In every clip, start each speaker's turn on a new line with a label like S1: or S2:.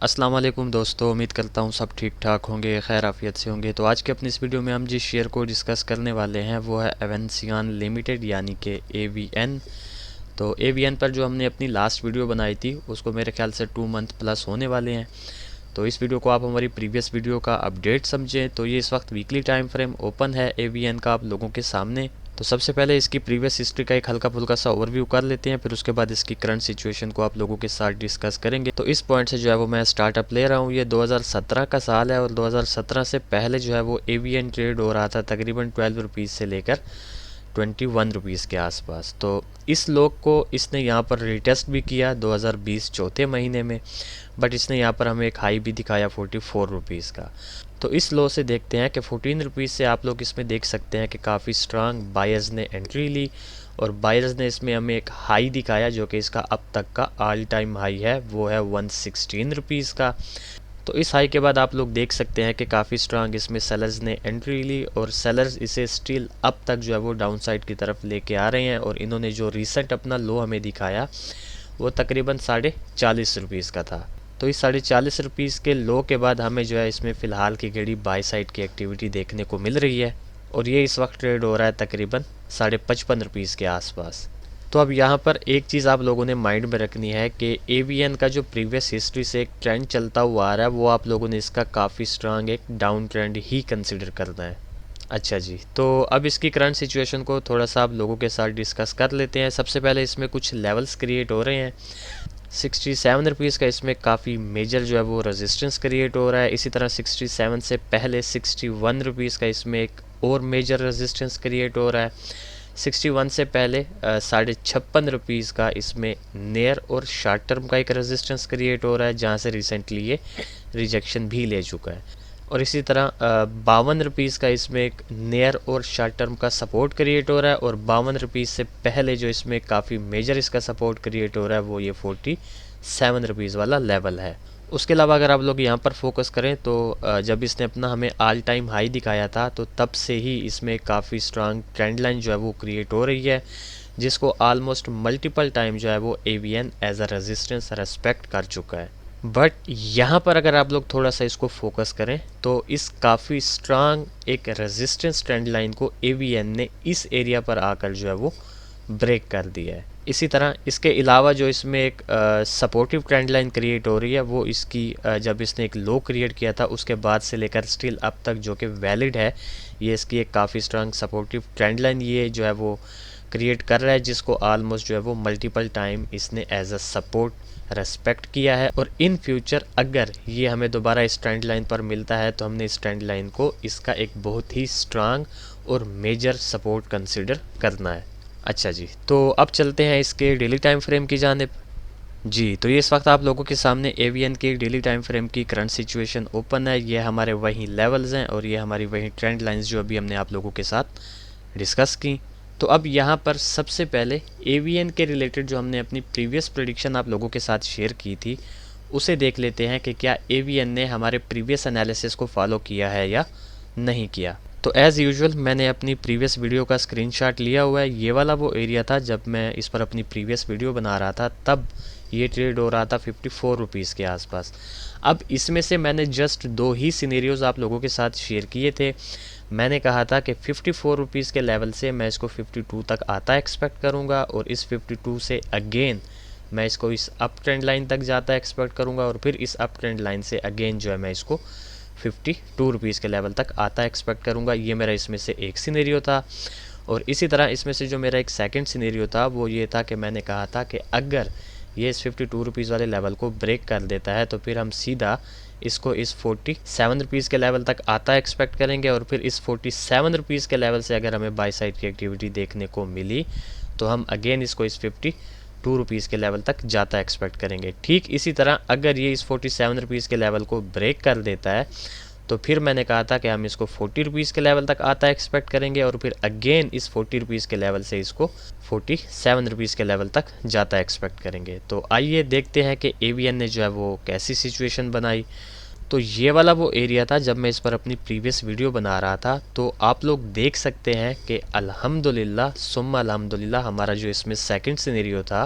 S1: अस्सलाम वालेकुम दोस्तों, उम्मीद करता हूँ सब ठीक ठाक होंगे, खैर आफियत से होंगे। तो आज के अपनी इस वीडियो में हम जिस शेयर को डिस्कस करने वाले हैं वो है एवेंसियन लिमिटेड यानी कि एवीएन। तो एवीएन पर जो हमने अपनी लास्ट वीडियो बनाई थी उसको मेरे ख्याल से 2 मंथ प्लस होने वाले हैं। तो इस वीडियो को आप हमारी प्रीवियस वीडियो का अपडेट समझें तो ये इस वक्त वीकली टाइम फ्रेम ओपन है एवीएन का आप लोगों के सामने। तो सबसे पहले इसकी प्रीवियस हिस्ट्री का एक हल्का फुल्का सा ओवरव्यू कर लेते हैं, फिर उसके बाद इसकी करंट सिचुएशन को आप लोगों के साथ डिस्कस करेंगे। तो इस पॉइंट से जो है वो मैं स्टार्टअप ले रहा हूँ। ये 2017 का साल है और 2017 से पहले जो है वो एवीएन ट्रेड हो रहा था तकरीबन 12 रुपीज़ से लेकर 21 रुपीज़ के आसपास। तो इस लोग को इसने यहाँ पर रिटेस्ट भी किया 2020 चौथे महीने में, बट इसने यहाँ पर हमें एक हाई भी दिखाया 44 रुपीज़ का। तो इस लो से देखते हैं कि 14 रुपीज़ से आप लोग इसमें देख सकते हैं कि काफ़ी स्ट्रांग बायर्स ने एंट्री ली और बायर्स ने इसमें हमें एक हाई दिखाया जो कि इसका अब तक का ऑल टाइम हाई है, वो है 116 रुपीज़ का। तो इस हाई के बाद आप लोग देख सकते हैं कि काफ़ी स्ट्रांग इसमें सेलर्स ने एंट्री ली और सेलर्स इसे स्टिल अब तक जो है वो डाउन साइड की तरफ लेके आ रहे हैं। और इन्होंने जो रिसेंट अपना लो हमें दिखाया वो तकरीबन 40.5 रुपीज़ का था। तो इस 40.5 रुपीज़ के लो के बाद हमें जो है इसमें फ़िलहाल की घड़ी बाय साइड की एक्टिविटी देखने को मिल रही है और ये इस वक्त ट्रेड हो रहा है तकरीबन 55.5 रुपीज़ के आसपास। तो अब यहाँ पर एक चीज़ आप लोगों ने माइंड में रखनी है कि एवीएन का जो प्रीवियस हिस्ट्री से एक ट्रेंड चलता हुआ आ रहा है वो आप लोगों ने इसका काफ़ी स्ट्रांग एक डाउन ट्रेंड ही कंसिडर करना है। अच्छा जी, तो अब इसकी करंट सिचुएशन को थोड़ा सा आप लोगों के साथ डिस्कस कर लेते हैं। सबसे पहले इसमें कुछ लेवल्स क्रिएट हो रहे हैं। 67 रुपीज़ का इसमें काफ़ी मेजर जो है वो रेजिस्टेंस क्रिएट हो रहा है। इसी तरह 67 से पहले 61 रुपीज़ का इसमें एक और मेजर रेजिस्टेंस क्रिएट हो रहा है। 61 से पहले 56.5 रुपीज़ का इसमें नियर और शॉर्ट टर्म का एक रेजिस्टेंस क्रिएट हो रहा है जहाँ से रिसेंटली ये रिजेक्शन भी ले चुका है। और इसी तरह 52 रुपीज़ का इसमें एक नियर और शॉर्ट टर्म का सपोर्ट क्रिएट हो रहा है। और 52 रुपीज़ से पहले जो इसमें काफ़ी मेजर इसका सपोर्ट क्रिएट हो रहा है वो ये 47 रुपीज़ वाला लेवल है। उसके अलावा अगर आप लोग यहाँ पर फोकस करें तो जब इसने अपना हमें ऑल टाइम हाई दिखाया था तो तब से ही इसमें काफ़ी स्ट्रांग ट्रेंड लाइन जो है वो क्रिएट हो रही है जिसको ऑलमोस्ट मल्टीपल टाइम जो है वो एवीएन एज अ रेजिस्टेंस रेस्पेक्ट कर चुका है। बट यहाँ पर अगर आप लोग थोड़ा सा इसको फोकस करें तो इस काफ़ी स्ट्रांग एक रेजिस्टेंस ट्रेंड लाइन को एवीएन ने इस एरिया पर आकर जो है वो ब्रेक कर दिया है। इसी तरह इसके अलावा जो इसमें एक सपोर्टिव ट्रेंड लाइन क्रिएट हो रही है वो इसकी जब इसने एक लो क्रिएट किया था उसके बाद से लेकर स्टिल अब तक जो कि वैलिड है, ये इसकी एक काफ़ी स्ट्रांग सपोर्टिव ट्रेंड लाइन ये जो है वो क्रिएट कर रहा है जिसको ऑलमोस्ट जो है वो मल्टीपल टाइम इसने एज अ सपोर्ट रेस्पेक्ट किया है। और इन फ्यूचर अगर ये हमें दोबारा इस ट्रेंड लाइन पर मिलता है तो हमने इस ट्रेंड लाइन को इसका एक बहुत ही स्ट्रांग और मेजर सपोर्ट कंसिडर करना है। अच्छा जी, तो अब चलते हैं इसके डेली टाइम फ्रेम की जानिब। जी, तो ये इस वक्त आप लोगों के सामने एवीएन की डेली टाइम फ्रेम की करंट सिचुएशन ओपन है। ये हमारे वही लेवल्स हैं और ये हमारी वही ट्रेंड लाइंस जो अभी हमने आप लोगों के साथ डिस्कस की। तो अब यहाँ पर सबसे पहले एवीएन के रिलेटेड जो हमने अपनी प्रीवियस प्रेडिक्शन आप लोगों के साथ शेयर की थी उसे देख लेते हैं कि क्या एवीएन ने हमारे प्रीवियस एनालिसिस को फॉलो किया है या नहीं किया। तो एज़ यूजुअल मैंने अपनी प्रीवियस वीडियो का स्क्रीनशॉट लिया हुआ है। ये वाला वो एरिया था जब मैं इस पर अपनी प्रीवियस वीडियो बना रहा था, तब ये ट्रेड हो रहा था 54 रुपीज़ के आसपास। अब इसमें से मैंने जस्ट 2 ही सिनेरियोज़ आप लोगों के साथ शेयर किए थे। मैंने कहा था कि 54 रुपीज़ के लेवल से मैं इसको 52 तक आता एक्सपेक्ट करूँगा और इस 52 से अगेन मैं इसको इस अप ट्रेंड लाइन तक जाता एक्सपेक्ट करूँगा और फिर इस अप ट्रेंड लाइन से अगेन जो है मैं इसको 52 रुपीज़ के लेवल तक आता एक्सपेक्ट करूँगा। ये मेरा इसमें से एक सिनेरियो था। और इसी तरह इसमें से जो मेरा एक सेकंड सिनेरियो था वो ये था कि मैंने कहा था कि अगर ये इस 52 रुपीज़ वाले लेवल को ब्रेक कर देता है तो फिर हम सीधा इसको इस 47 रुपीज़ के लेवल तक आता एक्सपेक्ट करेंगे और फिर इस 47 रुपीज़ के लेवल से अगर हमें बाई साइड की एक्टिविटी देखने को मिली तो हम अगेन इसको इस 52 रुपीज़ के लेवल तक जाता एक्सपेक्ट करेंगे। ठीक इसी तरह अगर ये इस 47 रुपीज़ के लेवल को ब्रेक कर देता है तो फिर मैंने कहा था कि हम इसको 40 रुपीज़ के लेवल तक आता एक्सपेक्ट करेंगे और फिर अगेन इस 40 रुपीज़ के लेवल से इसको 47 रुपीज़ के लेवल तक जाता एक्सपेक्ट करेंगे। तो आइए देखते हैं कि एवीएन ने जो है वो कैसी सिचुएशन बनाई। तो ये वाला वो एरिया था जब मैं इस पर अपनी प्रीवियस वीडियो बना रहा था। तो आप लोग देख सकते हैं कि अल्हम्दुलिल्लाह सुम्मा अल्हम्दुलिल्लाह हमारा जो इसमें सेकंड सिनेरियो था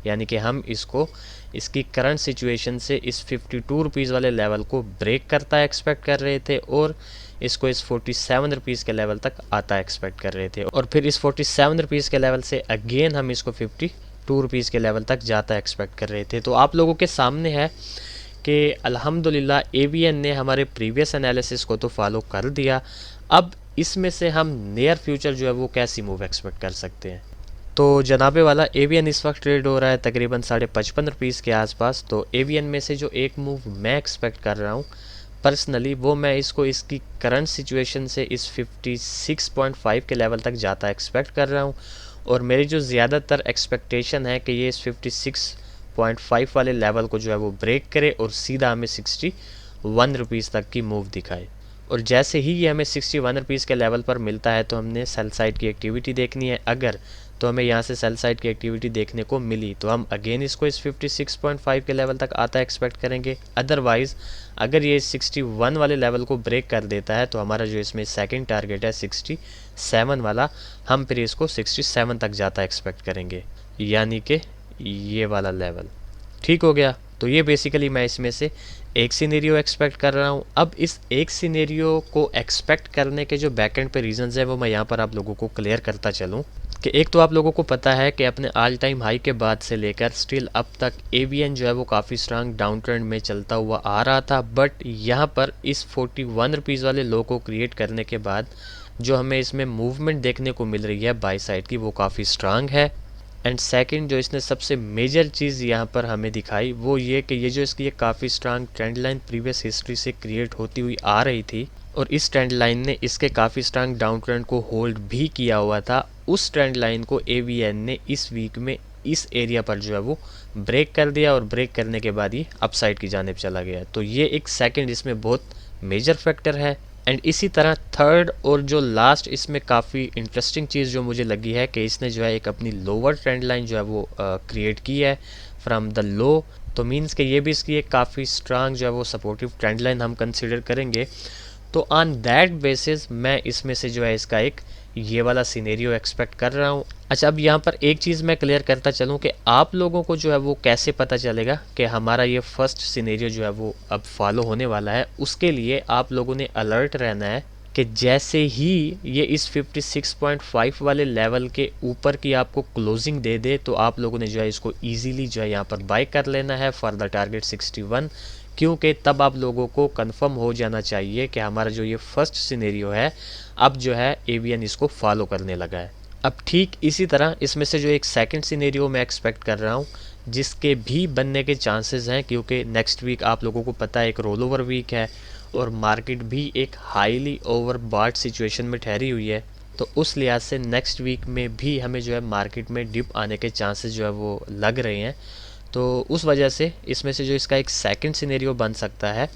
S1: यानी कि हम इसको इसकी करंट सिचुएशन से इस 52 रुपीज़ वाले लेवल को ब्रेक करता एक्सपेक्ट कर रहे थे और इसको इस 47 रुपीज़ के लेवल तक आता एक्सपेक्ट कर रहे थे, और फिर इस 47 रुपीज़ के लेवल से अगेन हम इसको 52 रुपीज़ के लेवल तक जाता एक्सपेक्ट कर रहे थे। तो आप लोगों के सामने है कि अल्हम्दुलिल्लाह एवीएन ने हमारे प्रीवियस एनालिसिस को तो फॉलो कर दिया। अब इसमें से हम नियर फ्यूचर जो है वो कैसी मूव एक्सपेक्ट कर सकते हैं। तो जनाबे वाला एवीएन इस वक्त ट्रेड हो रहा है तकरीबन 55.5 रुपीज़ के आसपास। तो एवीएन में से जो एक मूव मैं एक्सपेक्ट कर रहा हूँ पर्सनली, वो मैं इसको इसकी करंट सिचुएशन से इस 56.5 के लेवल तक जाता एक्सपेक्ट कर रहा हूँ, और मेरी जो ज़्यादातर एक्सपेक्टेशन है कि ये इस 56.5 वाले लेवल को जो है वो ब्रेक करे और सीधा हमें 61 रुपीज़ तक की मूव दिखाए। और जैसे ही ये हमें 61 रुपीज़ के लेवल पर मिलता है तो हमने सेल साइड की एक्टिविटी देखनी है। अगर तो हमें यहाँ से सेल साइड की एक्टिविटी देखने को मिली तो हम अगेन इसको इस 56.5 के लेवल तक आता एक्सपेक्ट करेंगे। अदरवाइज़ अगर ये 61 वाले लेवल को ब्रेक कर देता है तो हमारा जो इसमें सेकंड टारगेट है 67 वाला, हम फिर इसको 67 तक जाता एक्सपेक्ट करेंगे, यानी कि ये वाला लेवल। ठीक हो गया। तो ये बेसिकली मैं इसमें से एक सिनेरियो एक्सपेक्ट कर रहा हूँ। अब इस एक सिनेरियो को एक्सपेक्ट करने के जो बैकएंड पे रीजंस है वो मैं यहाँ पर आप लोगों को क्लियर करता चलूँ कि एक तो आप लोगों को पता है कि अपने ऑल टाइम हाई के बाद से लेकर स्टिल अब तक एवीएन जो है वो काफ़ी स्ट्रांग डाउन ट्रेंड में चलता हुआ आ रहा था, बट यहाँ पर इस 41 रुपीज़ वाले लो को क्रिएट करने के बाद जो हमें इसमें मूवमेंट देखने को मिल रही है बाई साइड की वो काफ़ी स्ट्रांग है। एंड सेकंड जो इसने सबसे मेजर चीज़ यहाँ पर हमें दिखाई वो ये कि ये जो इसकी ये काफ़ी strong trend line previous history से क्रिएट होती हुई आ रही थी, और इस ट्रेंड लाइन ने इसके काफ़ी स्ट्रांग डाउन ट्रेंड को होल्ड भी किया हुआ था। उस ट्रेंड लाइन को एवीएन ने इस वीक में इस एरिया पर जो है वो ब्रेक कर दिया, और ब्रेक करने के बाद ये अपसाइड की जानिब चला गया। तो ये एक सेकंड इसमें बहुत मेजर फैक्टर है। एंड इसी तरह थर्ड और जो लास्ट इसमें काफ़ी इंटरेस्टिंग चीज़ जो मुझे लगी है कि इसने जो है एक अपनी लोअर ट्रेंड लाइन जो है वो क्रिएट की है फ्रॉम द लो। तो मीन्स कि ये भी इसकी एक काफ़ी स्ट्रांग जो है वो सपोर्टिव ट्रेंड लाइन हम कंसिडर करेंगे। तो ऑन दैट बेसिस मैं इसमें से जो है इसका एक ये वाला सिनेरियो एक्सपेक्ट कर रहा हूँ। अच्छा, अब यहाँ पर एक चीज़ मैं क्लियर करता चलूँ कि आप लोगों को जो है वो कैसे पता चलेगा कि हमारा ये फर्स्ट सिनेरियो जो है वो अब फॉलो होने वाला है। उसके लिए आप लोगों ने अलर्ट रहना है कि जैसे ही ये इस 56.5 वाले लेवल के ऊपर की आपको क्लोजिंग दे दे तो आप लोगों ने जो है इसको ईजीली जो है यहाँ पर बाय कर लेना है फॉर द टारगेट 61, क्योंकि तब आप लोगों को कंफर्म हो जाना चाहिए कि हमारा जो ये फर्स्ट सिनेरियो है अब जो है एवीएन इसको फॉलो करने लगा है। अब ठीक इसी तरह इसमें से जो एक सेकंड सिनेरियो मैं एक्सपेक्ट कर रहा हूँ जिसके भी बनने के चांसेस हैं, क्योंकि नेक्स्ट वीक आप लोगों को पता है एक रोल ओवर वीक है और मार्केट भी एक हाईली ओवरबॉट सिचुएशन में ठहरी हुई है। तो उस लिहाज से नेक्स्ट वीक में भी हमें जो है मार्केट में डिप आने के चांसेस जो है वो लग रहे हैं। तो उस वजह से इसमें से जो इसका एक सेकंड सिनेरियो बन सकता है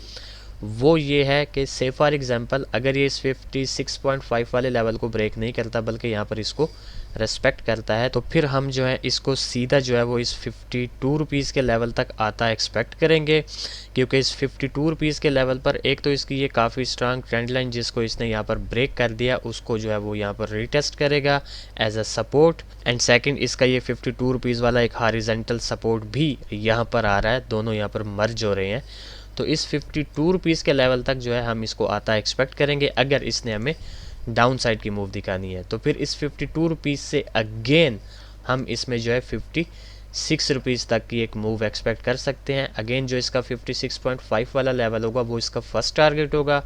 S1: वो ये है कि से फॉर एग्जांपल अगर ये इस 56.5 वाले लेवल को ब्रेक नहीं करता बल्कि यहाँ पर इसको रेस्पेक्ट करता है तो फिर हम जो है इसको सीधा जो है वो इस 52 रुपीज़ के लेवल तक आता एक्सपेक्ट करेंगे, क्योंकि इस 52 रुपीज़ के लेवल पर एक तो इसकी ये काफ़ी स्ट्रांग ट्रेंड लाइन जिसको इसने यहाँ पर ब्रेक कर दिया उसको जो है वो यहाँ पर रीटेस्ट करेगा as a support, and second इसका ये 52 रुपीज़ वाला एक हॉरिजॉन्टल सपोर्ट भी यहाँ पर आ रहा है, दोनों यहाँ पर मर्ज हो रहे हैं। तो इस 52 रुपीज़ के लेवल तक जो है हम इसको आता एक्सपेक्ट करेंगे अगर इसने हमें डाउन साइड की मूव दिखानी है। तो फिर इस 52 रुपीज़ से अगेन हम इसमें जो है 56 रुपीज़ तक की एक मूव एक्सपेक्ट कर सकते हैं। अगेन जो इसका 56.5 वाला लेवल होगा वो इसका फर्स्ट टारगेट होगा,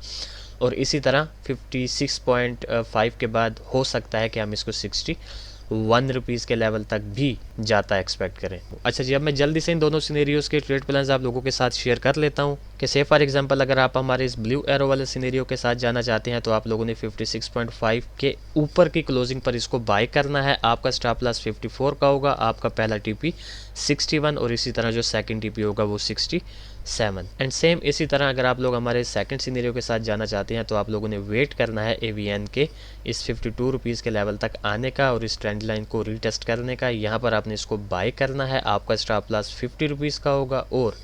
S1: और इसी तरह 56.5 के बाद हो सकता है कि हम इसको 61 रुपीज़ के लेवल तक भी जाता एक्सपेक्ट करें। अच्छा जी, अब मैं जल्दी से इन दोनों सिनेरियोज़ के ट्रेड प्लान्स आप लोगों के साथ शेयर कर लेता हूं कि से फॉर एग्जांपल अगर आप हमारे इस ब्लू एरो वाले सिनेरियो के साथ जाना चाहते हैं तो आप लोगों ने 56.5 के ऊपर की क्लोजिंग पर इसको बाय करना है। आपका स्टॉप लॉस 54 का होगा, आपका पहला टीपी 61 और इसी तरह जो सेकंड टीपी होगा वो 67। एंड सेम इसी तरह अगर आप लोग हमारे सेकंड सिनेरियो के साथ जाना चाहते हैं तो आप लोगों ने वेट करना है एवीएन के इस 52 रुपीज़ के लेवल तक आने का और इस ट्रेंड लाइन को रीटेस्ट करने का। यहाँ पर आपने इसको बाय करना है, आपका स्टॉप लॉस 50 रुपीज़ का होगा और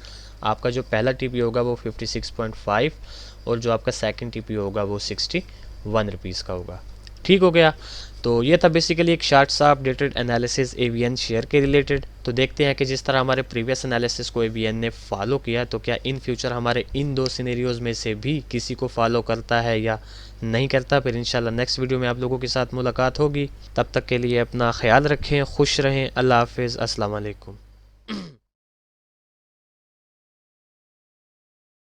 S1: आपका जो पहला टीपी होगा वो 56.5 और जो आपका सेकंड टीपी होगा वो 61 रुपीज़ का होगा। ठीक हो गया। तो ये था बेसिकली एक शार्ट सा अपडेटेड एनालिसिस एवीएन शेयर के रिलेटेड। तो देखते हैं कि जिस तरह हमारे प्रीवियस एनालिसिस को एवीएन ने फॉलो किया तो क्या इन फ्यूचर हमारे इन दो सिनेरियोज़ में से भी किसी को फॉलो करता है या नहीं करता। फिर इंशाल्लाह नेक्स्ट वीडियो में आप लोगों के साथ मुलाकात होगी। तब तक के लिए अपना ख्याल रखें, खुश रहें, अल्लाह हाफिज़, अस्सलाम वालेकुम।